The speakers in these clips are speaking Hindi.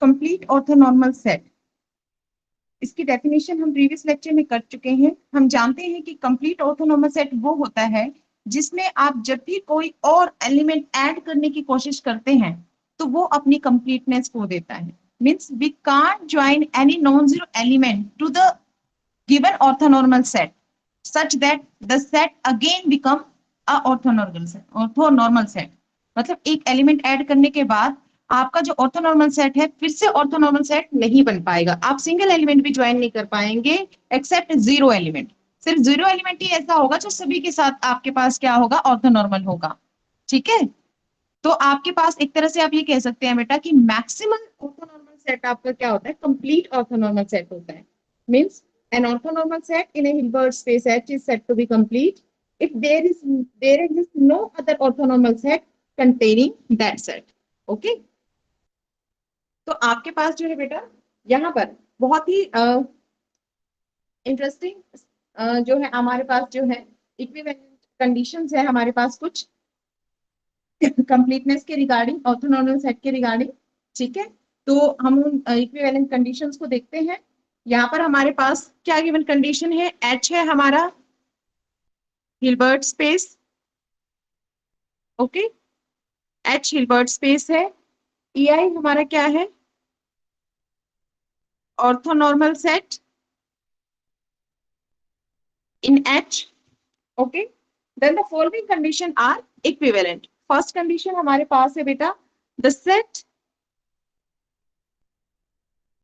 कंप्लीट ऑर्थोनॉर्मल सेट, इसकी डेफिनेशन हम प्रीवियस लेक्चर में कर चुके हैं। हम जानते हैं कि कंप्लीट ऑर्थोनॉर्मल सेट वो होता है जिसमें आप जब भी कोई और एलिमेंट ऐड करने की कोशिश करते हैं तो वो अपनी कंप्लीटनेस खो देता है। Means we can't join any non zero element to the given orthonormal set such that the set again become a orthonormal set. मतलब एक एलिमेंट ऐड करने के बाद आपका जो ऑर्थोनॉर्मल सेट है फिर से ऑर्थोनॉर्मल सेट नहीं बन पाएगा। आप सिंगल एलिमेंट भी ज्वाइन नहीं कर पाएंगे एक्सेप्ट जीरो एलिमेंट। सिर्फ जीरो एलिमेंट ही ऐसा होगा जो सभी के साथ आपके पास क्या होगा, ऑर्थोनॉर्मल होगा। ठीक है, तो आपके पास एक तरह से आप ये कह सकते हैं बेटा कि मैक्सिमम ऑर्थोनॉर्मल सेट आपका क्या होता है, कंप्लीट ऑर्थोनॉर्मल सेट होता है। Means an orthonormal set in a Hilbert space H is said to be complete if there exists no other orthonormal set containing that set. Okay? तो आपके पास जो है बेटा यहाँ पर बहुत ही इंटरेस्टिंग जो है हमारे पास जो है इक्विवेलेंट कंडीशंस है हमारे पास कुछ कंप्लीटनेस के रिगार्डिंग, ऑर्थोनॉर्मल सेट के रिगार्डिंग। ठीक है, तो हम उन इक्विवेलेंट कंडीशंस को देखते हैं। यहाँ पर हमारे पास क्या गिवन कंडीशन है, H है हमारा Hilbert space. Okay, H Hilbert space है। EI हमारा क्या है, orthonormal set in H। Okay, then the following condition are equivalent. First condition हमारे पास है बेटा, the set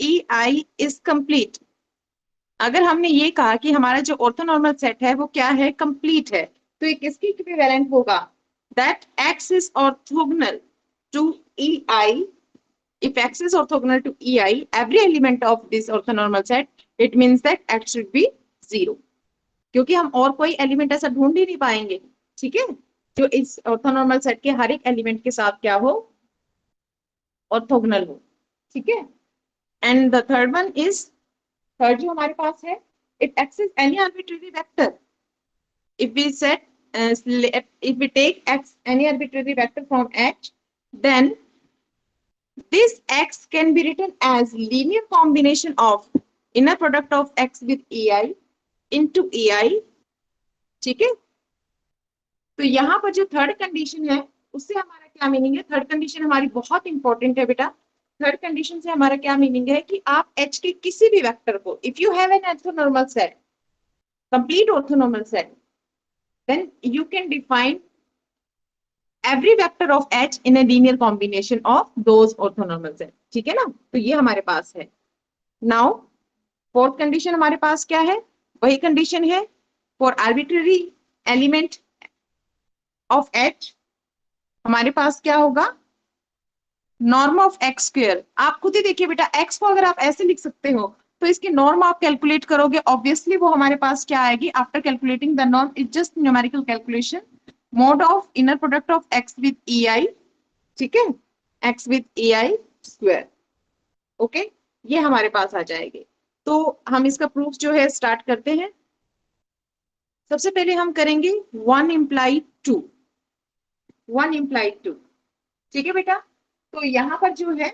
EI is complete. अगर हमने ये कहा कि हमारा जो ऑर्थोनॉर्मल सेट है वो क्या है, कंप्लीट है, तो ये किसकी इक्विवेलेंट होगा, that X is orthogonal to EI। If X is orthogonal to EI, every element of this orthonormal set, it means that X should be 0। क्योंकि हम और कोई एलिमेंट ऐसा ढूंढ ही नहीं पाएंगे, ठीक है, जो इस ऑर्थोनॉर्मल सेट के हर एक एलिमेंट के साथ क्या हो, ऑर्थोगोनल हो। ठीक है, and the third one is, third जो हमारे पास है, it access any arbitrary vector. If we set if we take X any arbitrary vector from H, then this X can be written as linear combination of inner product of X with EI into EI। ठीक है, तो यहाँ पर जो थर्ड कंडीशन है उससे हमारा क्या मीनिंग है, थर्ड कंडीशन हमारी बहुत इंपॉर्टेंट है बेटा। थर्ड कंडीशन से हमारा क्या मीनिंग है कि आप H के किसी भी वेक्टर को, if you have an orthonormal set, complete orthonormal set, then you can define every vector of H in a linear combination of those orthonormal set। ठीक है ना, तो ये हमारे पास है। नाउ फोर्थ कंडीशन हमारे पास क्या है, वही कंडीशन है for arbitrary element of H हमारे पास क्या होगा, नॉर्म ऑफ एक्स स्क्वायर। आप खुद ही देखिए बेटा, x को अगर आप ऐसे लिख सकते हो तो इसकी नॉर्म आप कैलकुलेट करोगे, ऑब्वियसली वो हमारे पास क्या आएगी, after calculating the norm is just numerical calculation, mod of inner product of X with EI। ठीक है, X with EI square। Okay, ये हमारे पास आ जाएंगे। तो हम इसका प्रूफ जो है स्टार्ट करते हैं। सबसे पहले हम करेंगे 1 implied 2, 1 implied 2। ठीक है बेटा, तो यहाँ पर जो है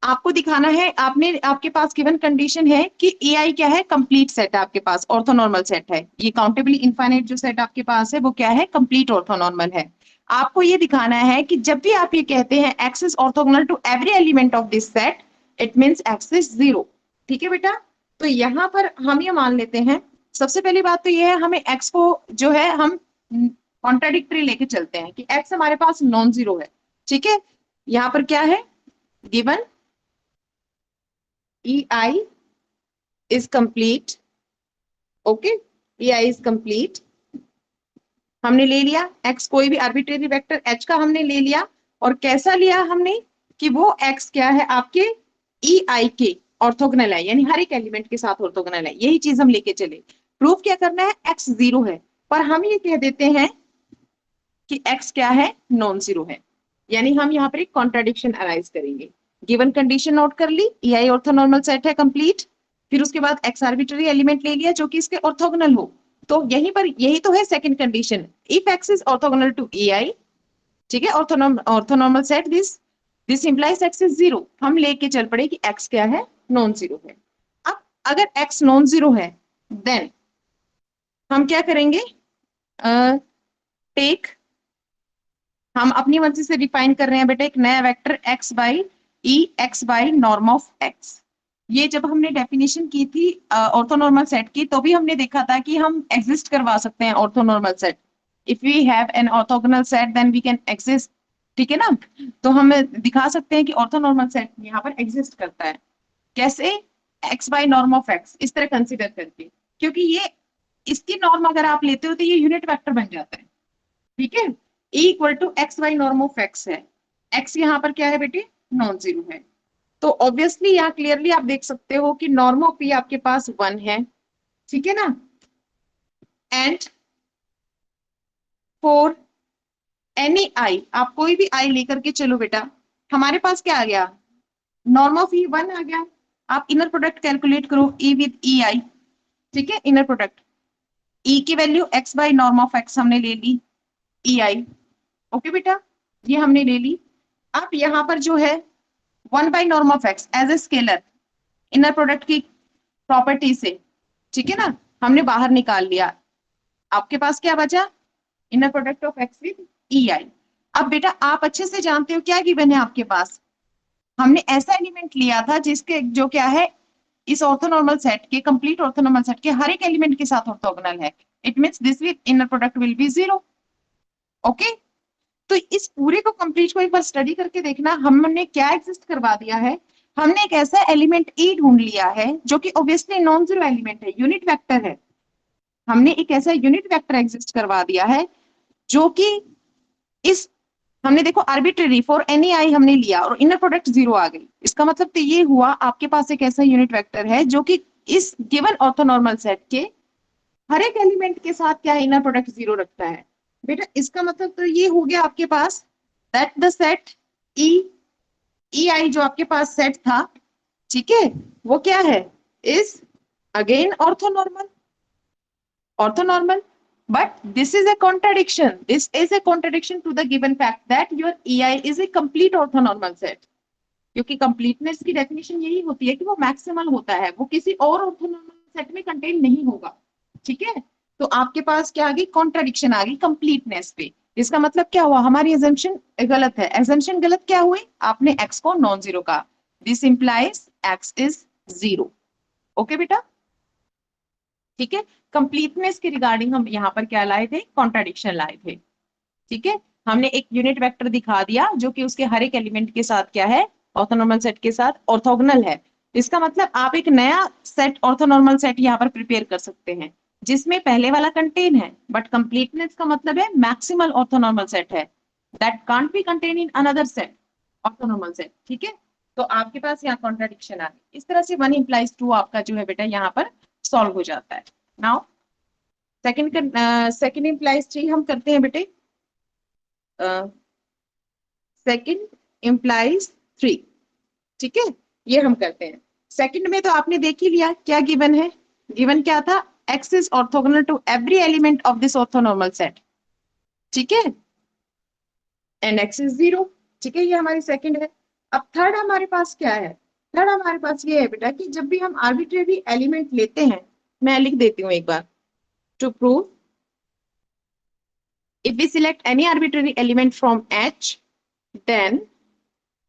आपको दिखाना है, आपके पास गिवन कंडीशन है कि EI क्या है, कंप्लीट सेट है आपके पास, ऑर्थोनॉर्मल सेट है। ये काउंटेबली इनफाइनाइट जो सेट आपके पास है वो क्या है, कंप्लीट ऑर्थोनॉर्मल है। आपको ये दिखाना है कि जब भी आप ये कहते हैं X is orthogonal to every element of this set, it means X is 0। ठीक है बेटा, तो यहाँ पर हम ये मान लेते हैं, सबसे पहली बात तो ये है, हमें X को जो है हम कॉन्ट्राडिक्टरी लेके चलते हैं कि X हमारे पास नॉन जीरो है। ठीक है, यहाँ पर क्या है given, EI is complete। Okay, EI is complete। हमने ले लिया X, कोई भी आर्बिट्रेरी वेक्टर H का हमने ले लिया, और कैसा लिया हमने कि वो X क्या है आपके EI के ऑर्थोगोनल है, यानी हर एक एलिमेंट के साथ ऑर्थोगोनल है। यही चीज हम लेके चले। प्रूफ क्या करना है, X 0 है, पर हम ये कह देते हैं कि X क्या है, नॉन जीरो है, यानी हम यहाँ पर एक कॉन्ट्राडिक्शन अराइज करेंगे। गिवन कंडीशन नोट कर ली, EI ऑर्थोनॉर्मल सेट है कंप्लीट, फिर उसके बाद X आर्बिट्ररी एलिमेंट ले लिया जो कि इसके ऑर्थोगोनल हो, तो यहीं पर यही तो है second condition, if X is orthogonal to EI। ठीक है, orthonormal set this, this implies X is zero. हम लेके चल पड़े कि एक्स क्या है, नॉन जीरो है। अब अगर एक्स नॉन जीरो है देन हम क्या करेंगे, टेक, हम अपनी मर्जी से डिफाइन कर रहे हैं बेटा एक नया vector x by E, x by norm of x. ये जब हमने डेफिनेशन की थी ऑर्थोनॉर्मल सेट की, तो भी हमने देखा था कि हम एग्जिस्ट करवा सकते हैं orthonormal set. If we have an orthogonal set then we can exist, ठीक है ना। तो हम दिखा सकते हैं कि ऑर्थोनॉर्मल सेट यहाँ पर एग्जिस्ट करता है। कैसे, x by norm of x इस तरह कंसिडर करके, क्योंकि ये इसकी नॉर्म अगर आप लेते हो तो ये यूनिट वेक्टर बन जाता है, ठीक है। E equal to X by norm of X है, एक्स यहाँ पर क्या है बेटे, नॉन जीरो है। तो ऑब्वियसली यहाँ क्लियरली आप देख सकते हो कि नॉर्म ऑफ पी आपके पास 1 है, ठीक है ना। एंड फॉर एनी आई, आप कोई भी आई लेकर के चलो बेटा, हमारे पास क्या आ गया, नॉर्म ऑफ ई 1 आ गया। आप इनर प्रोडक्ट कैलकुलेट करो ई विद ई आई, ठीक है। इनर प्रोडक्ट ई की value x by norm of x हमने ले ली, ई आई, ओके बेटा, ये हमने ले ली। अब यहाँ पर जो है 1 by norm of X as a scalar, inner product की प्रॉपर्टी से, ठीक है ना, हमने बाहर निकाल लिया। आपके पास क्या बचा, inner product of X with E I. अब बेटा आप अच्छे से जानते हो क्या गिवन है आपके पास, हमने ऐसा एलिमेंट लिया था जिसके जो क्या है इस ऑर्थोनॉर्मल सेट के, कंप्लीट ऑर्थोनॉर्मल सेट के हर एक एलिमेंट के साथ ऑर्थोगोनल है। It means this with inner product will be zero, okay. तो इस पूरे को कंप्लीट को एक बार स्टडी करके देखना, हमने क्या एग्जिस्ट करवा दिया है, हमने एक ऐसा एलिमेंट ई ढूंढ लिया है जो कि ऑब्वियसली नॉन जीरो एलिमेंट है, यूनिट वेक्टर है। हमने एक ऐसा यूनिट वेक्टर एग्जिस्ट करवा दिया है जो कि इस, हमने देखो आर्बिट्रेरी फॉर एनी आई हमने लिया और इनर प्रोडक्ट जीरो आ गई। इसका मतलब तो ये हुआ आपके पास एक ऐसा यूनिट वेक्टर है जो कि इस गिवन ऑर्थोनॉर्मल सेट के हर एक एलिमेंट के साथ क्या है, इनर प्रोडक्ट जीरो रखता है। बेटा इसका मतलब तो ये हो गया आपके पास दैट द सेट ई, ई आई जो आपके पास सेट था, ठीक है, वो क्या है, is again orthonormal, orthonormal. But this is a contradiction. This is a contradiction to the given fact that your EI is a complete orthonormal set. क्योंकि कंप्लीटनेस की डेफिनेशन यही होती है कि वो मैक्सिमल होता है, वो किसी और ऑर्थोनॉर्मल सेट में कंटेन नहीं होगा, ठीक है। तो आपके पास क्या आ गई, कॉन्ट्राडिक्शन आ गई कंप्लीटनेस पे। इसका मतलब क्या हुआ, हमारी एजम्पशन गलत है। एजम्पशन गलत क्या हुई, आपने एक्स को नॉन जीरो कहा, this implies X is zero, okay बेटा, ठीक है। कंप्लीटनेस के रिगार्डिंग हम यहाँ पर क्या लाए थे, कॉन्ट्राडिक्शन लाए थे, ठीक है। हमने एक यूनिट वेक्टर दिखा दिया जो कि उसके हर एक एलिमेंट के साथ क्या है, ऑर्थोनॉर्मल सेट के साथ ऑर्थोगोनल है। इसका मतलब आप एक नया सेट, ऑर्थोनॉर्मल सेट यहाँ पर प्रिपेयर कर सकते हैं जिसमें पहले वाला कंटेन है, बट कंप्लीटनेस का मतलब है मैक्सिमल ऑर्थोनॉर्मल सेट है, that can't be contain in another set, orthonormal set, ठीक है। तो आपके पास यहाँ कॉन्ट्राडिक्शन आ गई। इस तरह से 1 implies 2 आपका जो है बेटा यहाँ पर सॉल्व हो जाता है। नाउ सेकंड implies 3 हम करते हैं बेटे, सेकंड implies 3, ठीक है, ये हम करते हैं। सेकंड में तो आपने देख ही लिया क्या गिवन है, गिवन क्या था, x is orthogonal to every element of this orthonormal set, ठीक है, एंड x is 0, ठीक है, ये हमारी सेकंड है। अब थर्ड हमारे पास क्या है, थर्ड हमारे पास ये है बेटा कि जब भी हम आर्बिट्रेरी एलिमेंट लेते हैं, मैं लिख देती हूँ एक बार, to prove if we select any arbitrary element from H, then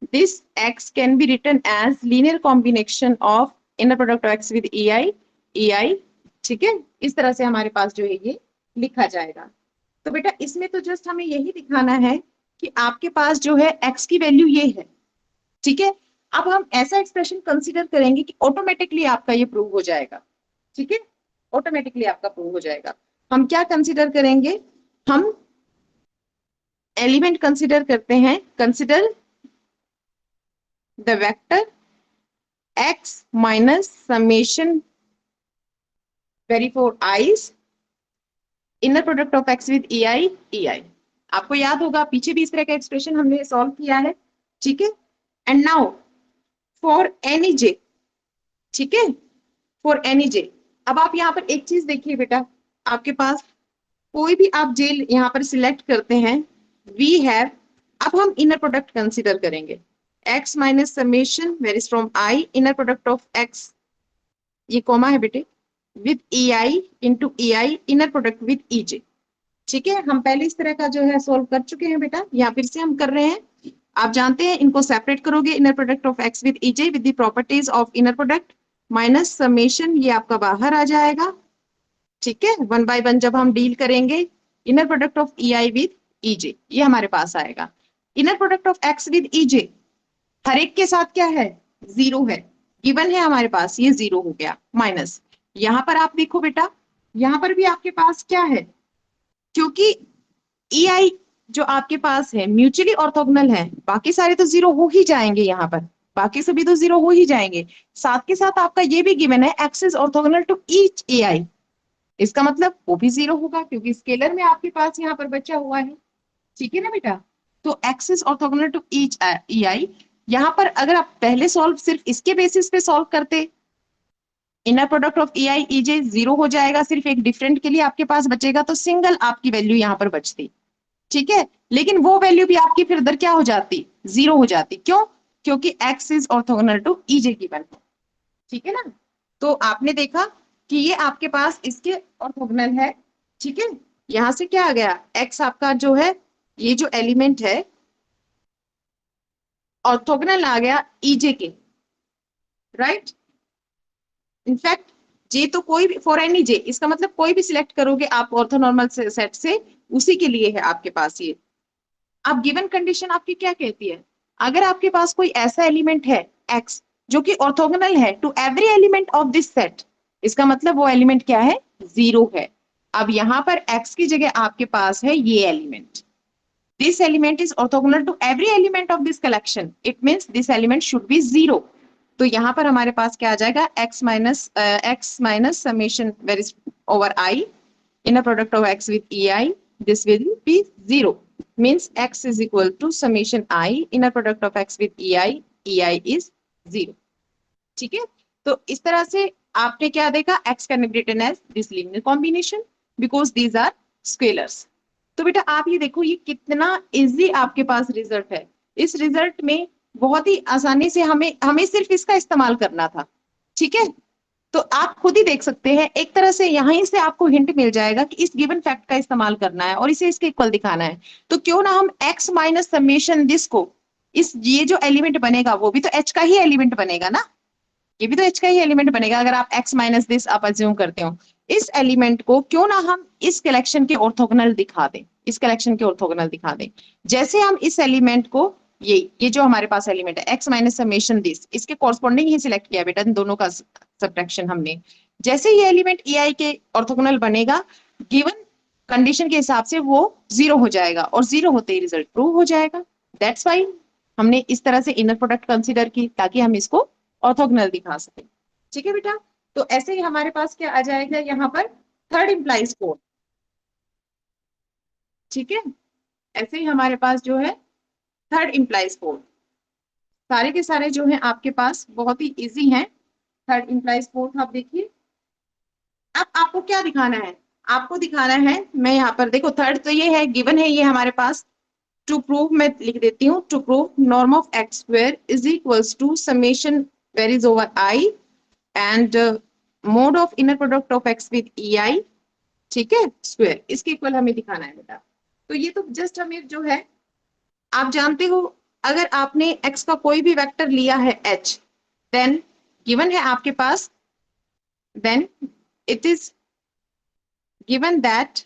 this X can be written as linear combination of inner product of X with EI, ठीक है। इस तरह से हमारे पास जो है ये लिखा जाएगा। तो बेटा इसमें तो जस्ट हमें यही दिखाना है कि आपके पास जो है X की वैल्यू ये है, ठीक है। अब हम ऐसा एक्सप्रेशन कंसीडर करेंगे कि ऑटोमेटिकली आपका ये प्रूव हो जाएगा, ठीक है, ऑटोमेटिकली आपका प्रूव हो जाएगा। हम क्या कंसीडर करेंगे, हम एलिमेंट कंसीडर करते हैं, consider the vector x minus summation very for eyes inner product of x with ei। आपको याद होगा पीछे भी इस तरह का एक्सप्रेशन हमने सॉल्व किया है, ठीक है। And now for any j, ठीक है, फॉर एनी j। अब आप यहाँ पर एक चीज देखिए बेटा, आपके पास कोई भी आप j यहाँ पर सिलेक्ट करते हैं, वी हैव, अब हम इनर प्रोडक्ट कंसीडर करेंगे, x minus summation varies from i inner product of x, ये कॉमा है बेटे, with E I into E I inner product with E J. ठीक है, हम पहले इस तरह का जो है सोल्व कर चुके हैं बेटा, यहाँ फिर से हम कर रहे हैं। आप जानते हैं इनको सेपरेट करोगे, inner product of x with E j with the properties of inner product minus summation, ये आपका बाहर आ जाएगा। ठीक है, वन बाय वन जब हम डील करेंगे, inner product of E I with E J, ये हमारे पास आएगा। Inner product of x with E J हर एक के साथ क्या है, जीरो है, गिवन है हमारे पास, ये जीरो हो गया, माइनस यहाँ पर आप देखो बेटा, यहाँ पर भी आपके पास क्या है, क्योंकि ई आई जो आपके पास है म्यूचुअली ऑर्थोगोनल है, बाकी सारे तो जीरो हो ही जाएंगे, यहाँ पर बाकी सभी तो जीरो हो ही जाएंगे। साथ के साथ आपका ये भी गिवन है X is orthogonal to each A I, इसका मतलब वो भी जीरो होगा क्योंकि स्केलर में आपके पास यहाँ पर बचा हुआ है। ठीक है ना बेटा, तो X is orthogonal to each E I. यहाँ पर अगर आप पहले सॉल्व सिर्फ इसके बेसिस पे सॉल्व करते, inner product of E I E J zero हो जाएगा, सिर्फ एक डिफरेंट के लिए आपके पास बचेगा, तो सिंगल आपकी वैल्यू यहाँ पर बचती। ठीक है, लेकिन वो वैल्यू भी आपकी फिर इधर क्या हो जाती, जीरो हो जाती। क्यों? क्योंकि x is orthogonal to E J given है। ठीक है ना, तो आपने देखा कि ये आपके पास इसके ऑर्थोगोनल है। ठीक है, यहां से क्या आ गया, x आपका जो है, ये जो एलिमेंट है ऑर्थोगोनल आ गया ई जे के, राइट। इनफैक्ट जे तो कोई भी, फॉर एनी जे, इसका मतलब कोई भी सिलेक्ट करोगे आप ऑर्थोनॉर्मल सेट से, उसी के लिए है आपके पास ये। अब गिवन कंडीशन आपकी क्या कहती है, अगर आपके पास कोई ऐसा एलिमेंट है x जो कि ऑर्थोगोनल है to every element of this set, इसका मतलब वो एलिमेंट क्या है, जीरो है। अब यहाँ पर x की जगह आपके पास है ये element, this element is orthogonal to every element of this collection, it means this element should be zero. तो यहाँ पर हमारे पास क्या आ जाएगा, x minus summation varies over i inner product of x with ei, this will be zero, means x is equal to summation I inner product of x with ei is zero। ठीक है, तो इस तरह से आपने क्या देखा, x can be written as this linear combination because these are scalars। तो बेटा आप ये देखो, ये कितना इजी आपके पास रिजल्ट है। इस रिजल्ट में बहुत ही आसानी से हमें हमें सिर्फ इसका इस्तेमाल करना था। ठीक है, तो आप खुद ही देख सकते हैं, एक तरह से यहीं से आपको हिंट मिल जाएगा कि इस गिवन फैक्ट का इस्तेमाल करना है और इसे इसके इक्वल दिखाना है। तो क्यों ना हम x माइनस समेशन दिस को, इस ये जो एलिमेंट बनेगा वो भी तो h का ही एलिमेंट बनेगा ना, ये भी तो h का ही एलिमेंट बनेगा, अगर आप x माइनस दिस आप अज्यूम करते हो, इस एलिमेंट को क्यों ना हम इस कलेक्शन के ऑर्थोगोनल दिखा दें, इस कलेक्शन के ऑर्थोगोनल दिखा दें। जैसे हम इस एलिमेंट को, ये जो हमारे पास एलिमेंट है x माइनस समेशन दिस, इसके कॉरस्पॉन्डिंग ही सिलेक्ट किया बेटा, इन दोनों का सब्ट्रैक्शन हमने। जैसे ये एलिमेंट ई आई के ऑर्थोगोनल बनेगा, गिवन कंडीशन के हिसाब से वो जीरो हो जाएगा और जीरो होते ही रिजल्ट प्रूव हो जाएगा। दैट्स वाई हमने इस तरह से इनर प्रोडक्ट कंसीडर की, ताकि हम इसको ऑर्थोगोनल दिखा सके। ठीक है बेटा, तो ऐसे ही हमारे पास क्या आ जाएगा यहाँ पर, थर्ड इंप्लाइज फोर्थ। ठीक है, ऐसे ही हमारे पास जो है थर्ड इंप्लाइज फोर्थ, सारे के सारे जो है आपके पास बहुत ही इजी हैं। थर्ड इंप्लाइज फोर्थ आप देखिए, अब आपको क्या दिखाना है, आपको दिखाना है, मैं यहाँ पर देखो थर्ड तो ये है, गिवन है ये हमारे पास। टू प्रूव मैं लिख देती हूँ, to prove norm of x square is equals to summation varies over I and mod of inner product of X with E I, ठीक है, स्क्वायर, इसके इक्वल हमें दिखाना है बेटा। तो ये तो जस्ट हमें जो है, आप जानते हो अगर आपने x का कोई भी वेक्टर लिया है h, देन गिवन है आपके पास, then it is given that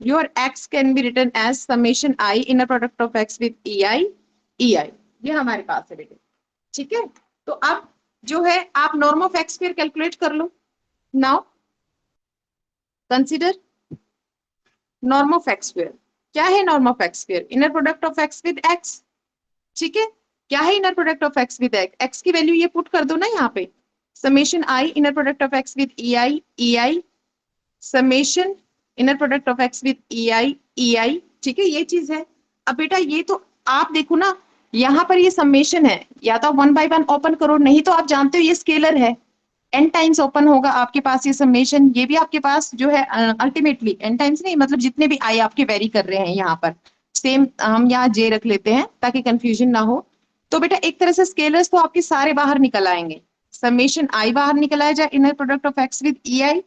your x can be written as summation I inner product of x with ei, ये हमारे पास है बेटे। ठीक है, तो अब जो है आप norm of x square calculate कर लो। Now consider norm of x square, क्या है norm of x square, inner product of X with X. ठीक है, क्या है inner product of X with X, X की वैल्यू ये पुट कर दो ना यहाँ पे, summation I inner product of X with E I summation inner product of X with E I. ठीक है, ये चीज है। अब बेटा ये तो आप देखो ना, यहाँ पर ये समेशन है, या तो वन बाय वन ओपन करो, नहीं तो आप जानते हो ये स्केलर है, n टाइम्स ओपन होगा आपके पास ये समेशन, ये भी आपके पास जो है अल्टीमेटली n टाइम्स नहीं, मतलब जितने भी आई आपके वेरी कर रहे हैं यहाँ पर, सेम हम यहाँ j रख लेते हैं ताकि कंफ्यूजन ना हो। तो बेटा एक तरह से स्केलर्स तो आपके सारे बाहर निकल आएंगे, समेशन आई बाहर निकल आएगा inner product of X with E I,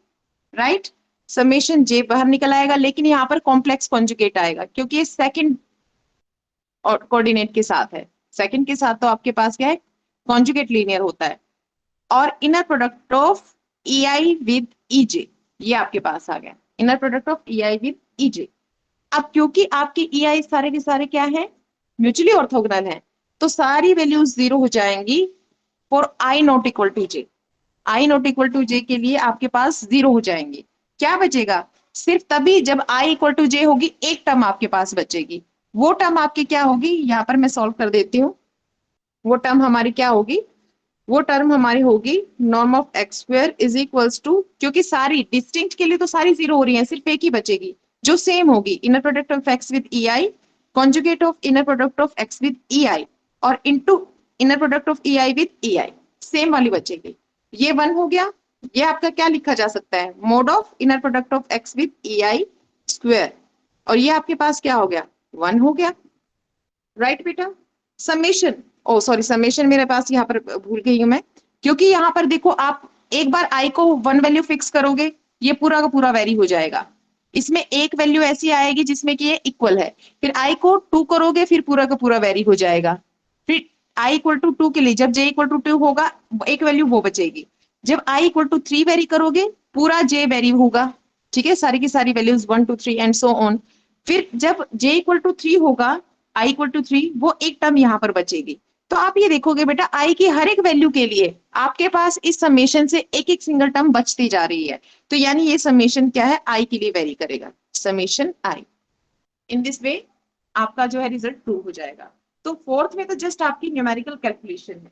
right, summation J बाहर निकल आएगा, लेकिन यहाँ पर कॉम्प्लेक्स कॉन्जुगेट आएगा क्योंकि ये सेकंड और कोऑर्डिनेट के साथ है, सेकंड के साथ तो आपके पास क्या है, कॉन्जुगेट लीनियर होता है। और inner product of E I with E J, ये आपके पास आ गया inner product of E I with ई जे। अब क्योंकि आपके ई आई सारे के सारे क्या है, म्यूचुअली ऑर्थोगोनल है, तो सारी वैल्यूज जीरो हो जाएंगी for I not equal to J. I not equal to जे के लिए आपके पास जीरो हो जाएंगे, क्या बचेगा, सिर्फ तभी जब आई इक्वल टू जे होगी एक टर्म आपके पास बचेगी, वो टर्म आपकी क्या होगी, यहाँ पर मैं सॉल्व कर देती हूँ। वो टर्म हमारी क्या होगी, वो टर्म हमारी होगी norm of x square is equals to, क्योंकि सारी डिस्टिंक्ट के लिए तो सारी जीरो हो रही है, सिर्फ एक ही बचेगी जो सेम होगी, inner product of X with E I conjugate of inner product of X with E I और into inner product of E I with E I, same वाली बचेगी। ये वन हो गया, ये आपका क्या लिखा जा सकता है, mode of inner product of X with E i square, और ये आपके पास क्या हो गया, वन हो गया, राइट बेटा। समेशन, ओ सॉरी समेशन मेरे पास यहाँ पर भूल गई हूं मैं, क्योंकि यहाँ पर देखो आप एक बार आई को वन वैल्यू फिक्स करोगे ये पूरा का पूरा वेरी हो जाएगा, इसमें एक वैल्यू ऐसी आएगी जिसमें कि ये इक्वल है, फिर आई को टू करोगे फिर पूरा का पूरा वेरी हो जाएगा, फिर आई इक्वल टू टू के लिए जब जे इक्वल टू टू होगा एक वैल्यू वो बचेगी, जब I equal to three very करोगे पूरा जे वेरी होगा, ठीक है, सारी की सारी values one two three and so on, फिर जब जे इक्वल टू थ्री होगा आई इक्वल टू थ्री, वो एक टर्म यहाँ पर बचेगी। तो आप ये देखोगे बेटा आई की हर एक वैल्यू के लिए आपके पास इस समेशन से एक एक सिंगल टर्म बचती जा रही है, तो यानी ये समेशन क्या है, आई के लिए वेरी करेगा, summation I. In this way आपका जो है रिजल्ट ट्रू हो जाएगा। तो फोर्थ में तो जस्ट आपकी न्यूमेरिकल कैलकुलेशन है,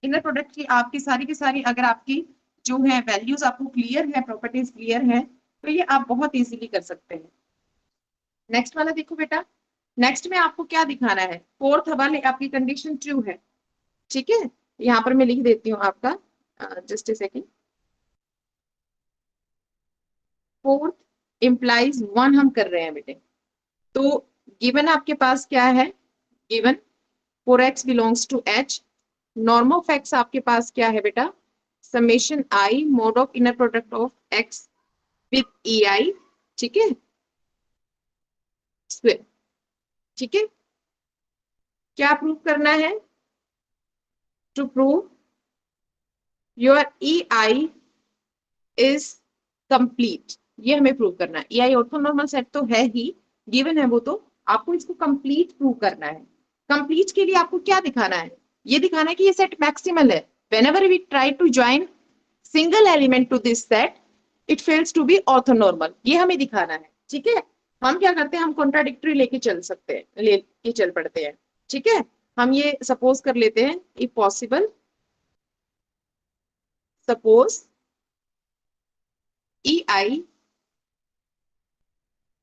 इनर प्रोडक्ट की आपकी सारी की सारी अगर आपकी जो है वैल्यूज आपको क्लियर है, प्रॉपर्टीज क्लियर है, तो ये आप बहुत इजीली कर सकते हैं। नेक्स्ट वाला देखो बेटा, नेक्स्ट में आपको क्या दिखाना है, फोर्थ वाले आपकी कंडीशन ट्रू है, ठीक है, यहाँ पर मैं लिख देती हूँ आपका, just a second, fourth implies one हम कर रहे हैं बेटे, तो गिवन आपके पास क्या है, given for X belongs to H, norm of X आपके पास क्या है बेटा, summation I mod of inner product of X with E I, ठीक है, स्क्वायर, ठीक है, क्या प्रूव करना है, to prove your E I is complete, ये हमें प्रूव करना है, ई आई ऑर्थोनॉर्मल सेट तो है ही, गिवन है वो, तो आपको इसको कंप्लीट प्रूव करना है। कंप्लीट के लिए आपको क्या दिखाना है, ये दिखाना है कि ये सेट मैक्सिमल है, whenever we try to join single element to this set it fails to be orthonormal, ये हमें दिखाना है, ठीक है। हम क्या करते हैं, हम कॉन्ट्राडिक्टरी लेके चल सकते हैं, लेके चल पड़ते हैं, ठीक है। हम ये सपोज कर लेते हैं, if possible suppose E I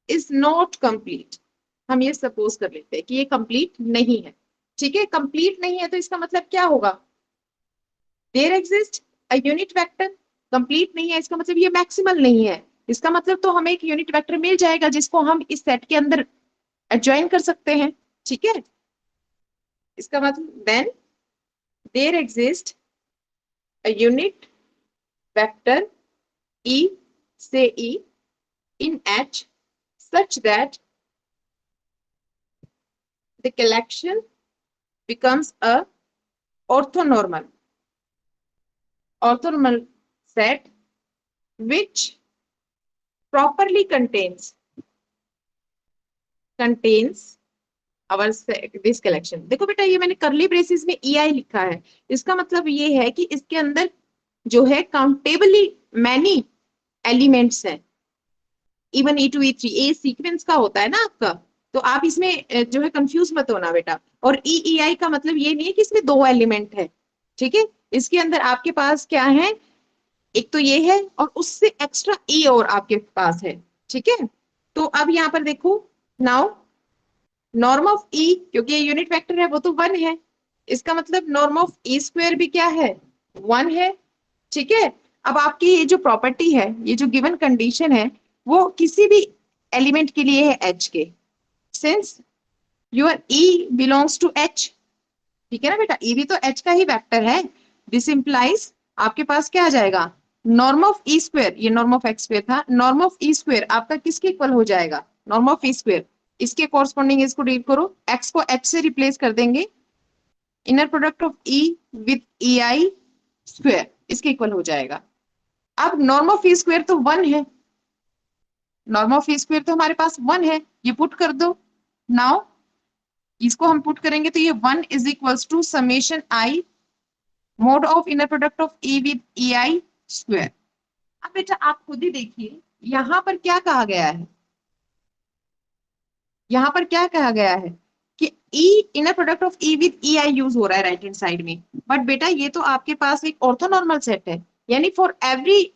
is not complete, हम ये सपोज कर लेते हैं कि ये कंप्लीट नहीं है, ठीक है, कंप्लीट नहीं है तो इसका मतलब क्या होगा, there exist a unit vector, complete नहीं है इसका मतलब ये मैक्सिमल नहीं है, इसका मतलब तो हमें एक यूनिट वेक्टर मिल जाएगा जिसको हम इस सेट के अंदर एडजॉइन कर सकते हैं, ठीक है, इसका मतलब then there exist a unit vector E से E in H such that the collection becomes a orthonormal set which properly contains our this collection। देखो बेटा ये मैंने करली ब्रेसिस में EI लिखा है, इसका मतलब ये है कि इसके अंदर जो है काउंटेबली मैनी एलिमेंट्स हैं, इवन E2 E3 ए सीक्वेंस का होता है ना आपका, तो आप इसमें जो है कंफ्यूज मत होना बेटा, और EEI का मतलब ये नहीं है कि इसमें दो एलिमेंट है, ठीक है, इसके अंदर आपके पास क्या है, एक तो ये है और उससे एक्स्ट्रा E और आपके पास है, ठीक है। तो अब यहाँ पर देखो, नाउ नॉर्म ऑफ E, क्योंकि ये यूनिट वेक्टर है वो तो वन है, इसका मतलब नॉर्म ऑफ E स्क्वायर भी क्या है, वन है, ठीक है। अब आपकी ये जो प्रॉपर्टी है, ये जो गिवन कंडीशन है, वो किसी भी एलिमेंट के लिए है H के, since your E belongs to H, ठीक है ना बेटा, ई भी तो एच का ही वेक्टर है। दिस इंप्लाइज आपके पास क्या आ जाएगा, नॉर्म ऑफ ई स्क्वायर, ये नॉर्म ऑफ एक्स स्क्वायर था, नॉर्म ऑफ ई स्क्वायर आपका किसके इक्वल हो जाएगा, नॉर्म ऑफ ई स्क्वायर, इसके कॉरस्पॉन्डिंग इसको डील करो, एक्स को एच से रिप्लेस कर देंगे, inner product of E with E i square इसके इक्वल हो जाएगा। अब नॉर्म ऑफ ई स्क्वायर तो वन है, नॉर्म ऑफ ई स्क्वायर तो हमारे पास वन है, ये पुट कर दो। नाउ इसको हम पुट करेंगे तो ये one is equals to summation I mod of inner product of E with E i square. अब बेटा आप खुद ही देखिए यहां पर क्या कहा गया है, यहां पर क्या कहा गया है कि E inner product of E with E I use हो रहा है राइट हैंड साइड में, बट बेटा ये तो आपके पास एक ऑर्थोनॉर्मल सेट है, यानी for every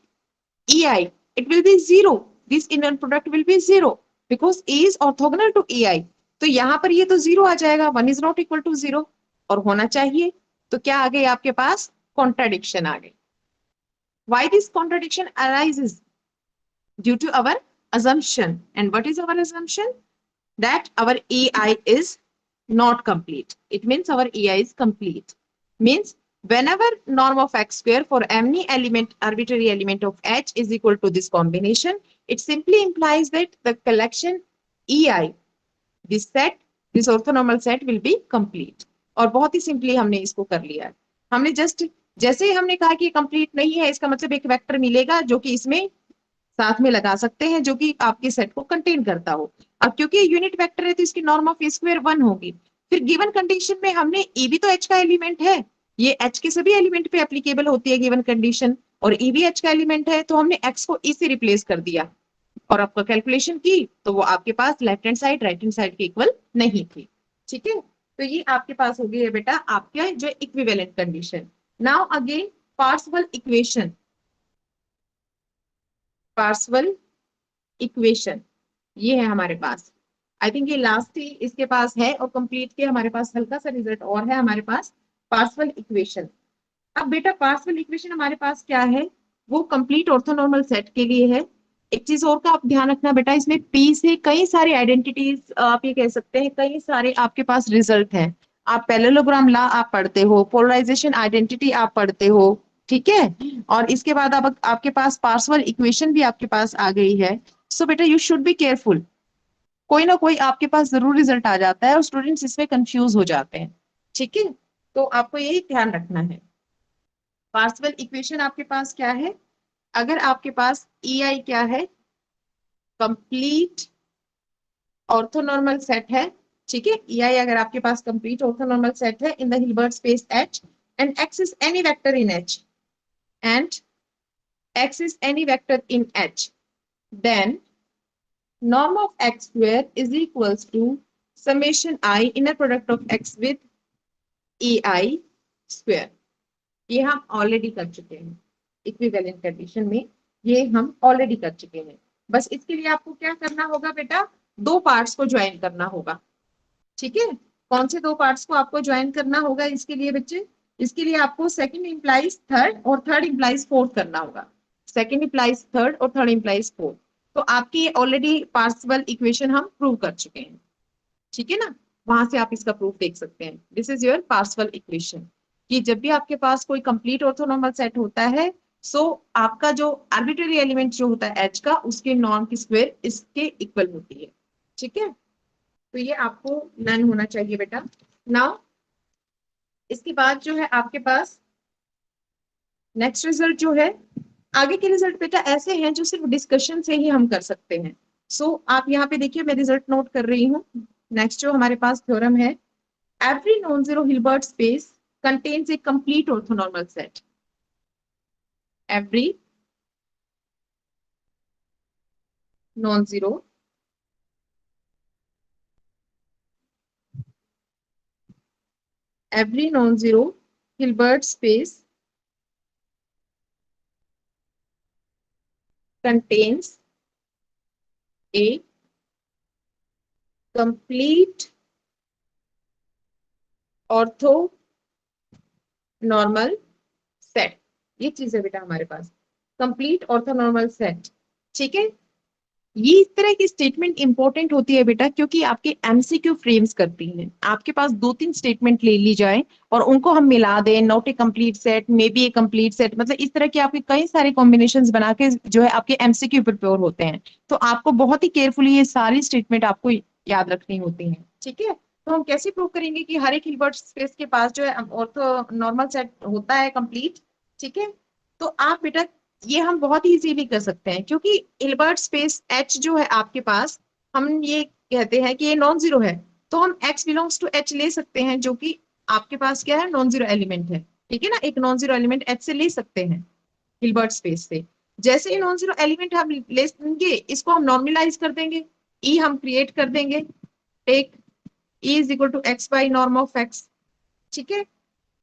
E I it will be zero, this inner product will be zero because A is orthogonal to E I. तो यहाँ पर ये तो जीरो आ जाएगा, one is not equal to zero, और होना चाहिए। तो क्या आ गई आपके पास, कॉन्ट्राडिक्शन आ गई। Why this contradiction arises? Due to our assumption. And what is our assumption? That our EI is not complete. It means our EI is complete. Means whenever norm of x square for any element, arbitrary element of h is equal to this combination, it simply implies that the collection EI, this set, this orthonormal set will be complete. और बहुत ही सिंपली हमने इसको कर लिया। हमने जस्ट जैसे ही हमने कहा कि कंप्लीट नहीं है, इसका मतलब एक वेक्टर मिलेगा जो कि इसमें साथ में लगा सकते हैं, जो कि आपके सेट को कंटेन करता हो। अब क्योंकि यूनिट वेक्टर है तो इसकी norm of A square one होगी। फिर गिवन कंडीशन में हमने ई भी तो एच का एलिमेंट है, ये एच के सभी एलिमेंट पे एप्लीकेबल होती है गिवन कंडीशन, और ई भी एच का एलिमेंट है, तो हमने एक्स को ई से रिप्लेस कर दिया और आपका कैलकुलेशन की तो वो आपके पास left hand side right hand side के इक्वल नहीं थी। ठीक है, तो ये आपके पास हो गई है बेटा आपके जो equivalent condition. Now again partial equation, partial equation ये है हमारे पास। आई थिंक ये लास्ट ही इसके पास है, और कंप्लीट के हमारे पास हल्का सा रिजल्ट और है हमारे पास, पार्शियल इक्वेशन। अब बेटा पार्शियल इक्वेशन हमारे पास क्या है, वो कंप्लीट ऑर्थोनॉर्मल सेट के लिए है। एक चीज और का आप ध्यान रखना बेटा, इसमें पी से कई सारी आइडेंटिटीज आप ये कह सकते हैं, कई सारे आपके पास रिजल्ट हैं। आप पैरेललोग्राम लॉ आप पढ़ते हो, पोलराइजेशन आइडेंटिटी आप पढ़ते हो, ठीक है, और इसके बाद आप आपके पास पार्शियल इक्वेशन भी आपके पास आ गई है। सो बेटा यू शुड बी केयरफुल, कोई ना कोई आपके पास जरूर रिजल्ट आ जाता है और स्टूडेंट्स इसमें कंफ्यूज हो जाते हैं। ठीक है, तो आपको यही ध्यान रखना है। पार्शियल इक्वेशन आपके पास क्या है, अगर आपके पास ई आई क्या है, कंप्लीट ऑर्थोनॉर्मल सेट है, ठीक है, ई आई अगर आपके पास कंप्लीट ऑर्थोनॉर्मल सेट है in the Hilbert space H, and x is any vector in H, and x is any vector in H, then norm of x square is equals to summation I inner product of x with ei square। ये हम ऑलरेडी कर चुके हैं इक्विवेलेंट कंडीशन में, ये हम ऑलरेडी कर चुके हैं। बस इसके लिए आपको क्या करना होगा बेटा, दो पार्ट्स को ज्वाइन करना होगा। ठीक है, कौन से दो पार्ट्स को आपको ज्वाइन करना होगा इसके लिए बच्चे, इसके लिए आपको सेकंड इंप्लाइज थर्ड और थर्ड इंप्लाइज फोर्थ करना होगा। सेकंड इंप्लाइज थर्ड और थर्ड इंप्लाइज फोर्थ। तो आपकी ऑलरेडी पार्शियल इक्वेशन हम प्रूव कर चुके हैं, ठीक है ना, वहां से आप इसका प्रूफ देख सकते हैं। This is your partial equation, कि जब भी आपके पास कोई कंप्लीट ऑर्थोनॉर्मल सेट होता है, सो आपका जो आर्बिट्ररी एलिमेंट जो होता है एच का, उसके नॉर्म की स्क्वायर इसके इक्वल होती है। ठीक है, तो ये आपको लर्न होना चाहिए बेटा। नाउ इसके बाद जो है आपके पास नेक्स्ट रिजल्ट जो है, आगे के रिजल्ट बेटा ऐसे हैं जो सिर्फ डिस्कशन से ही हम कर सकते हैं। आप यहाँ पे देखिए मैं रिजल्ट नोट कर रही हूँ। नेक्स्ट जो हमारे पास थ्योरम है, every non zero Hilbert space contains A complete orthonormal set. Every non zero every non-zero Hilbert space contains a complete orthonormal set. ये चीज है बेटा हमारे पास, कंप्लीट ऑर्थोनॉर्मल सेट। ठीक है, ये इस तरह की स्टेटमेंट इंपॉर्टेंट होती है बेटा, क्योंकि आपके एमसीक्यू फ्रेम्स करती हैं। आपके पास 2-3 स्टेटमेंट ले ली जाए और उनको हम मिला दें, not a complete set, may be A complete set, मतलब इस तरह के आपके कई सारे कॉम्बिनेशंस बना के जो है आपके एमसीक्यू प्रिपेयर होते हैं। तो आपको बहुत ही केयरफुली ये सारी स्टेटमेंट आपको याद रखनी होती है। ठीक है, तो हम कैसे प्रूव करेंगे कि हर एक हिल्बर्ट स्पेस के पास जो है ऑर्थो नॉर्मल सेट होता है कंप्लीट। ठीक है, तो आप बेटा ये हम बहुत ही इजीली कर सकते हैं, क्योंकि हिल्बर्ट स्पेस एच जो है आपके पास, हम ये कहते हैं कि ये नॉन जीरो है, तो हम x बिलोंग्स टू h ले सकते हैं, जो कि आपके पास क्या है, नॉन जीरो एलिमेंट है। ठीक है ना, एक नॉन जीरो एलिमेंट h से ले सकते हैं हिल्बर्ट स्पेस से। जैसे ही नॉन जीरो एलिमेंट हम ले लेंगे, इसको हम नॉर्मलाइज कर देंगे, e हम क्रिएट कर देंगे, take e is equal to x by norm of x। ठीक है,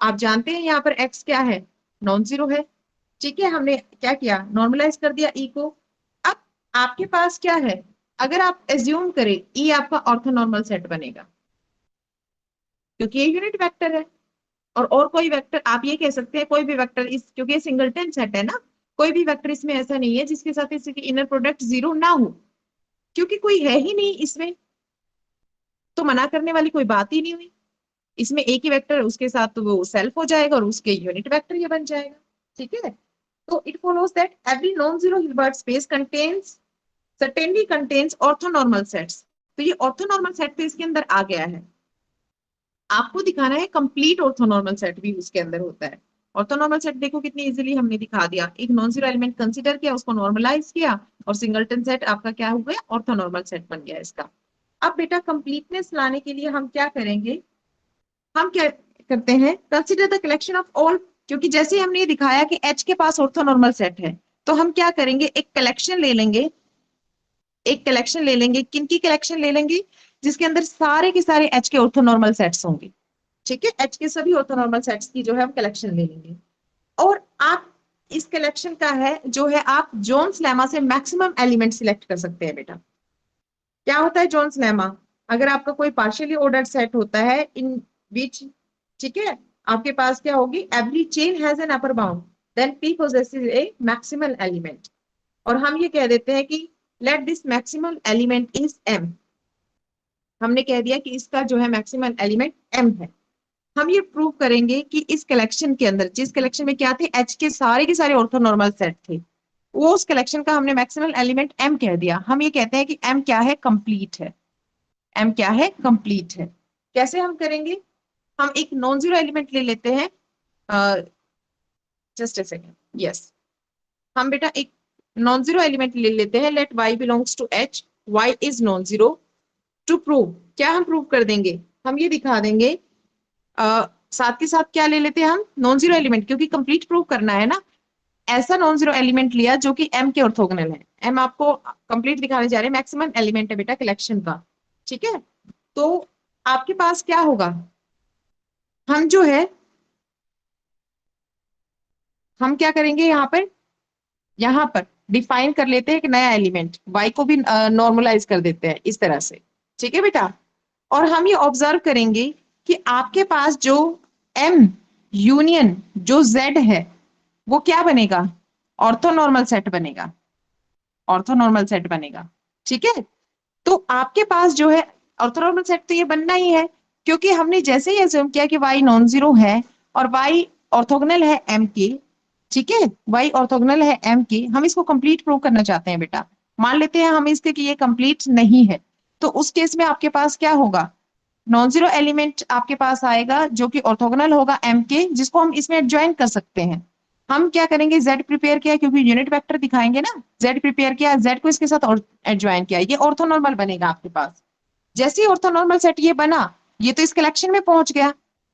आप जानते हैं यहाँ पर x क्या है, नॉन जीरो है। ठीक है, हमने क्या किया, नॉर्मलाइज कर दिया e को। अब आपके पास क्या है, अगर आप एज्यूम करें e आपका ऑर्थोनॉर्मल सेट बनेगा, क्योंकि ये यूनिट वेक्टर है। और कोई वेक्टर आप ये कह सकते हैं, कोई भी वेक्टर इस, क्योंकि ये सिंगलटन सेट है ना, कोई भी वेक्टर इसमें ऐसा नहीं है जिसके साथ इसकी इनर प्रोडक्ट जीरो ना हो, क्योंकि कोई है ही नहीं इसमें, तो मना करने वाली कोई बात ही नहीं हुई। इसमें एक ही वेक्टर है, उसके साथ तो वो सेल्फ हो जाएगा और उसके यूनिट वेक्टर ये बन जाएगा। ठीक है, तो it follows that every non zero Hilbert space contains certainly contains orthonormal sets। तो ये ऑर्थोनॉर्मल सेट तो इसके अंदर आ गया है, आपको दिखाना है कंप्लीट ऑर्थोनॉर्मल सेट भी उसके अंदर होता है। ऑर्थोनॉर्मल सेट देखो कितनी इजीली हमने दिखा दिया, एक नॉन जीरो एलिमेंट कंसीडर किया, उसको नॉर्मलाइज किया, और सिंगलटन सेट आपका क्या हो गया, ऑर्थोनॉर्मल सेट बन गया इसका। अब बेटा कंप्लीटनेस लाने के लिए हम क्या करेंगे, हम क्या करते हैं, consider the collection of all, क्योंकि जैसे हमने ये दिखाया कि एच के पास ऑर्थोनॉर्मल सेट है, तो हम क्या करेंगे, एक कलेक्शन ले लेंगे, एक कलेक्शन ले लेंगे, किनकी कलेक्शन ले लेंगे, जिसके अंदर सारे के सारे एच के ऑर्थोनॉर्मल सेट्स होंगे। ठीक है, एच के सभी ऑर्थोनॉर्मल सेट्स की जो है हम कलेक्शन ले लेंगे, और आप इस कलेक्शन का है जो है आप जोन्स लेमा से मैक्सिमम एलिमेंट सिलेक्ट कर सकते हैं बेटा। क्या होता है जोन्स लेमा, अगर आपका कोई पार्शियली ऑर्डर्ड सेट होता है इन बीच, ठीक है, आपके पास क्या होगी, every chain has an upper bound, then P possesses a maximal element, और हम ये कह देते हैं कि let this maximum element is m। हमने कह दिया कि इसका जो है मैक्सिमम एलिमेंट m है। हम ये प्रूव करेंगे कि इस कलेक्शन के अंदर, जिस कलेक्शन में क्या थे, h के सारे ऑर्थोनॉर्मल सेट थे, वो उस कलेक्शन का हमने मैक्सिमम एलिमेंट m कह दिया। हम ये कहते हैं कि m क्या है, कंप्लीट है। m क्या है, कंप्लीट है। कैसे हम करेंगे, हम एक नॉन जीरो एलिमेंट ले लेते हैं, जस्ट ए सेकेंड, यस, हम बेटा एक नॉन जीरो एलिमेंट ले लेते हैं, let y belongs to h, y is non zero. To prove, क्या हम प्रूव कर देंगे, हम ये दिखा देंगे, साथ के साथ क्या ले लेते हैं हम, नॉन जीरो एलिमेंट, क्योंकि कंप्लीट प्रूव करना है ना, ऐसा नॉन जीरो एलिमेंट लिया जो कि m के ऑर्थोगोनल है। m आपको कंप्लीट दिखाने जा रहे हैं, मैक्सिमम एलिमेंट है बेटा कलेक्शन का। ठीक है, तो आपके पास क्या होगा, हम जो है हम क्या करेंगे, यहाँ पर डिफाइन कर लेते हैं एक नया एलिमेंट, y को भी नॉर्मलाइज कर देते हैं इस तरह से। ठीक है बेटा, और हम ये ऑब्जर्व करेंगे कि आपके पास जो m यूनियन जो z है, वो क्या बनेगा, ऑर्थोनॉर्मल सेट बनेगा, ऑर्थोनॉर्मल सेट बनेगा। ठीक है, तो आपके पास जो है ऑर्थोनॉर्मल सेट तो ये बनना ही है, क्योंकि हमने जैसे ही अज्यूम किया कि y नॉन जीरो है और y ऑर्थोगोनल है m की। ठीक है, y ऑर्थोगोनल है m की, हम इसको कंप्लीट प्रूव करना चाहते हैं बेटा। मान लेते हैं हम इसके कि ये कंप्लीट नहीं है, तो उस केस में आपके पास क्या होगा, नॉन जीरो एलिमेंट आपके पास आएगा जो कि ऑर्थोगोनल होगा m के, जिसको हम इसमें एडजॉइन कर सकते हैं। हम क्या करेंगे, z प्रिपेयर किया, क्योंकि यूनिट वेक्टर दिखाएंगे ना, z प्रिपेयर किया, z को इसके साथ एडजॉइन किया, ये ऑर्थोनॉर्मल बनेगा आपके पास। जैसे ही ऑर्थोनॉर्मल सेट ये बना, ये तो इस कलेक्शन में पहुंच गया,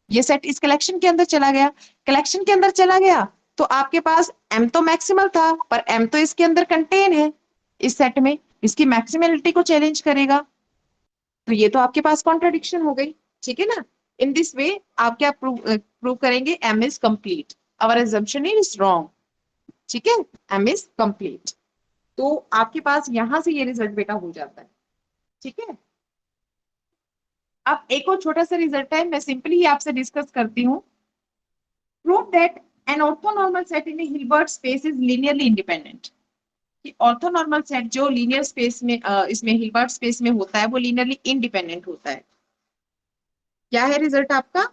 ये सेट इस कलेक्शन के अंदर चला गया, कलेक्शन के अंदर चला गया, तो आपके पास m तो मैक्सिमल था, पर m तो इसके अंदर कंटेन है, इस सेट में इसकी मैक्सिमलिटी को चैलेंज करेगा, तो ये तो आपके पास कॉन्ट्रडिक्शन हो गई। ठीक है ना, इन दिस वे आप क्या प्रूव करेंगे, m is complete, our assumption is wrong. ठीक है, m इज कंप्लीट, तो आपके पास यहां से ये रिजल्ट बेटा हो जाता है। ठीक है, अब एक और छोटा सा रिजल्ट है, मैं सिंपली ही आपसे डिस्कस करती हूँ। Prove that N orthonormal set in Hilbert space is linearly independent. कि ऑर्थोनॉर्मल सेट जो लीनियर स्पेस में इसमें हिल्बर्ट स्पेस में होता है वो लीनियरली इंडिपेंडेंट होता है। क्या है रिजल्ट आपका?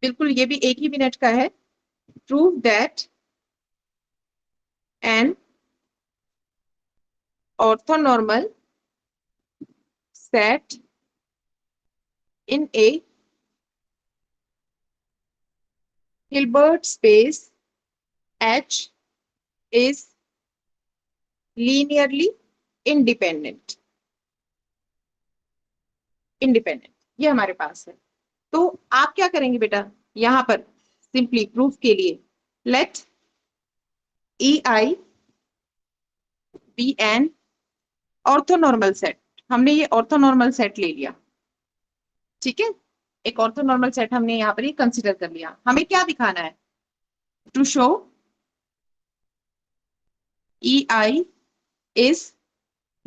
बिल्कुल, ये भी एक ही मिनट का है। Prove that N orthonormal set in A Hilbert space H is linearly independent। Independent ये हमारे पास है। तो आप क्या करेंगे बेटा, यहां पर सिंपली प्रूफ के लिए let e i be an orthonormal set. हमने ये ऑर्थोनॉर्मल सेट ले लिया, ठीक है, एक ऑर्थोनॉर्मल सेट हमने यहाँ पर ही कंसिडर कर लिया। हमें क्या दिखाना है? To show e I is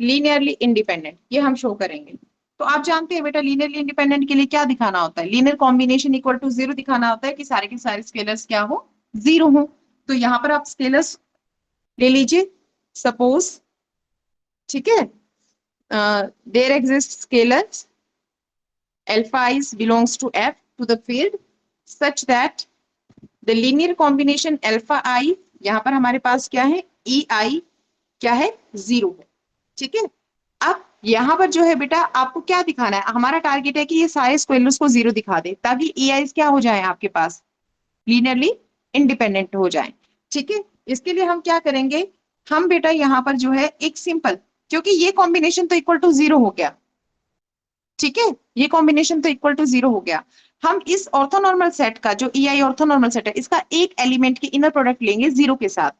linearly independent, ये हम शो करेंगे। तो आप जानते हैं बेटा लीनियरली इंडिपेंडेंट के लिए क्या दिखाना होता है? Linear combination equal to zero दिखाना होता है कि सारे के सारे स्केलर्स क्या हो, जीरो हो। तो यहाँ पर आप स्केलर्स ले लीजिए, सपोज, ठीक है, there exist scalars alpha is belongs to f to the field such that the linear combination alpha I, यहाँ पर हमारे पास क्या है, e I क्या है, जीरो है, ठीक है। अब यहाँ पर जो है बेटा आपको क्या दिखाना है, हमारा टारगेट है कि ये सारे स्क्वेलर्स को जीरो दिखा दे ताकि ई आईज क्या हो जाए आपके पास, लीनियरली इंडिपेंडेंट हो जाए, ठीक है। इसके लिए हम क्या करेंगे, हम बेटा यहाँ पर जो है एक सिंपल, क्योंकि ये कॉम्बिनेशन तो इक्वल टू जीरो हो गया, ठीक है, ये कॉम्बिनेशन तो इक्वल टू जीरो हो गया। हम इस ऑर्थोनॉर्मल सेट का जो ई आई ऑर्थोनॉर्मल सेट है इसका एक एलिमेंट की इनर प्रोडक्ट लेंगे जीरो के साथ।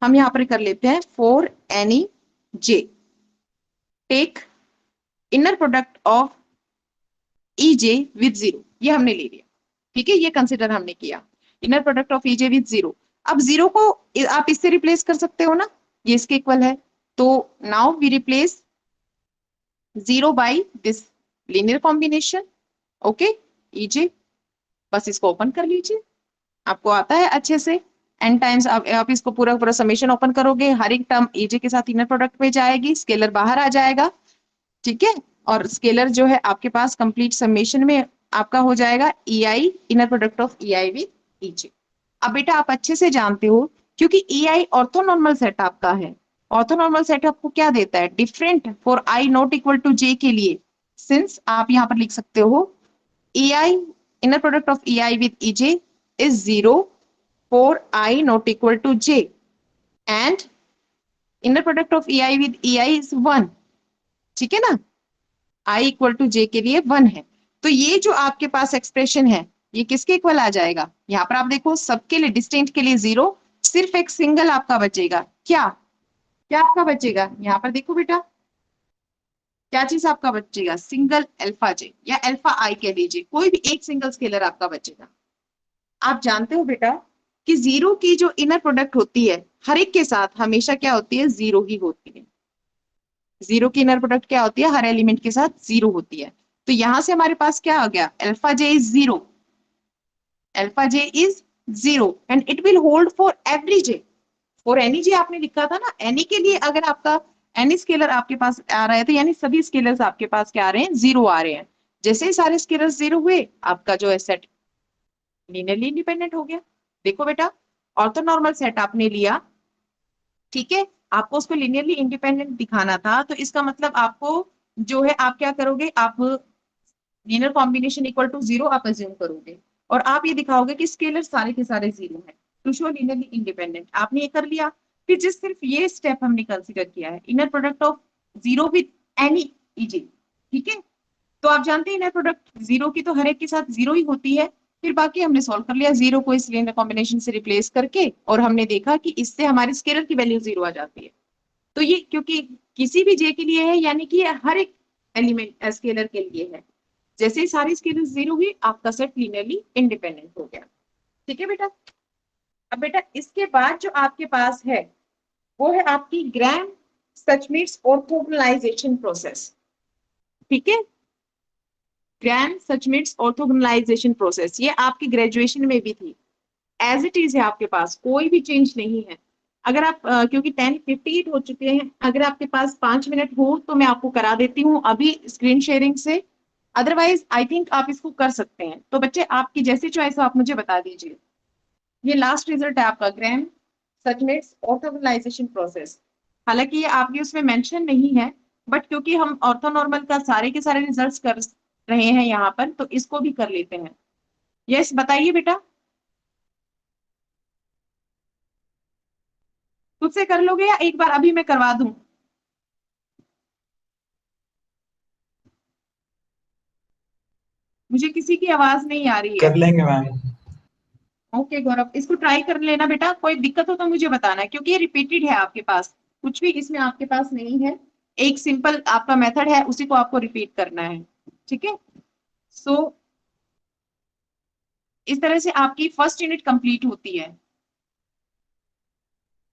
हम यहाँ पर कर लेते हैं for any j take inner product of e j with zero, ये हमने ले लिया, ठीक है, ये कंसिडर हमने किया inner product of e j with zero. अब जीरो को आप इससे रिप्लेस कर सकते हो ना, ये इसके इक्वल है, तो now we replace zero by this linear combination, okay, e j, बस इसको ओपन कर लीजिए, आपको आता है अच्छे से। एन टाइम्स आप इसको पूरा पूरा समेशन ओपन करोगे, हर एक टर्म ईजे के साथ इनर प्रोडक्ट में जाएगी, स्केलर बाहर आ जाएगा, ठीक है, और स्केलर जो है आपके पास कंप्लीट समेशन में आपका हो जाएगा e I inner product of E I with ई जे। अब बेटा आप अच्छे से जानते हो क्योंकि ई आई ऑर्थोनॉर्मल सेट आपका है, ऑर्थोनॉर्मल सेट आपको क्या देता है, different for I not equal to जे के लिए, सिंस आप यहाँ पर लिख सकते हो ई आई inner product of ei with ej is 0 for I not equal to j and inner product of ei with ei is 1, ठीक है ना, I इक्वल टू j के लिए 1 है। तो ये जो आपके पास एक्सप्रेशन है ये किसके इक्वल आ जाएगा, यहाँ पर आप देखो सबके लिए डिस्टिंक्ट के लिए जीरो, सिर्फ एक सिंगल आपका बचेगा, क्या क्या आपका बचेगा, यहाँ पर देखो बेटा क्या चीज आपका बचेगा, सिंगल अल्फा जे या अल्फा आई कह लीजिए, कोई भी एक सिंगल स्केलर आपका बचेगा। आप जानते हो बेटा कि जीरो की जो इनर प्रोडक्ट होती है हर एक के साथ हमेशा क्या होती है, जीरो ही होती है। जीरो की इनर प्रोडक्ट क्या होती है, हर एलिमेंट के साथ जीरो होती है। तो यहां से हमारे पास क्या आ गया, alpha j is zero, alpha j is zero and it will hold for every j. For any j आपने लिखा था ना, एनी के लिए अगर आपका एनी स्केलर आपके पास आ रहा है तो यानी सभी स्केलर्स आपके पास क्या आ रहे हैं, जीरो आ रहे हैं। जैसे ही सारे स्केलर्स जीरो हुए आपका जो है सेट लीनियरली इंडिपेंडेंट हो गया। देखो बेटा ऑर्थोनॉर्मल सेट आपने लिया, ठीक है, आपको उसको लीनियरली इंडिपेंडेंट दिखाना था, तो इसका मतलब आपको जो है आप क्या करोगे, आप linear combination equal to zero आप अज्यूम करोगे और आप ये दिखाओगे कि स्केलर सारे के सारे जीरो है टू शो लीनियरली इंडिपेंडेंट। आपने ये कर लिया, फिर जिस सिर्फ ये स्टेप हमने कंसिडर किया है inner product of zero with any EJ, ठीक है, तो आप जानते हैं इनर प्रोडक्ट जीरो की तो हर एक के साथ जीरो ही होती है। फिर बाकी हमने सॉल्व कर लिया जीरो को इस लीनियर कॉम्बिनेशन से रिप्लेस करके और हमने देखा कि इससे हमारे स्केलर की वैल्यू जीरो आ जाती है। तो ये क्योंकि किसी भी जे के लिए है यानी कि हर एक एलिमेंट स्केलर के लिए है, जैसे ही सारी स्केलर जीरो हुई आपका सेट लीनियरली इंडिपेंडेंट हो गया, ठीक है बेटा। अब बेटा इसके बाद जो आपके पास है वो है आपकी ग्राम सचमिट्स ऑर्थोगोनलाइजेशन प्रोसेस, ठीक है, ग्राम सचमिट्स ऑर्थोगोनलाइजेशन प्रोसेस, ये आपकी ग्रेजुएशन में भी थी, एज इट इज है आपके पास, कोई भी चेंज नहीं है। अगर आप क्योंकि 10:58 हो चुके हैं, अगर आपके पास 5 मिनट हो तो मैं आपको करा देती हूँ अभी स्क्रीन शेयरिंग से, अदरवाइज आई थिंक आप इसको कर सकते हैं। तो बच्चे आपकी जैसी चॉइस हो आप मुझे बता दीजिए। ये लास्ट रिजल्ट है आपका, ग्राम सचमेट्स ऑर्थोगोनलाइजेशन प्रोसेस। हालांकि ये आपके उसमें मेंशन नहीं है, बट क्योंकि हम ऑर्थोनॉर्मल का सारे के सारे रिजल्ट्स कर रहे हैं यहाँ पर, तो इसको भी कर लेते हैं। यस बताइए बेटा, खुद से कर लोगे या एक बार अभी मैं करवा दूं? मुझे किसी की आवाज नहीं आ रही है। कर लेंगे मैम। ओके गौरव, इसको ट्राई कर लेना बेटा, कोई दिक्कत हो तो मुझे बताना है, क्योंकि ये रिपीटेड है आपके पास, कुछ भी इसमें आपके पास नहीं है। एक सिंपल आपका मेथड है, उसी को आपको रिपीट करना है। ठीक है। सो इस तरह से आपकी फर्स्ट यूनिट कंप्लीट होती है।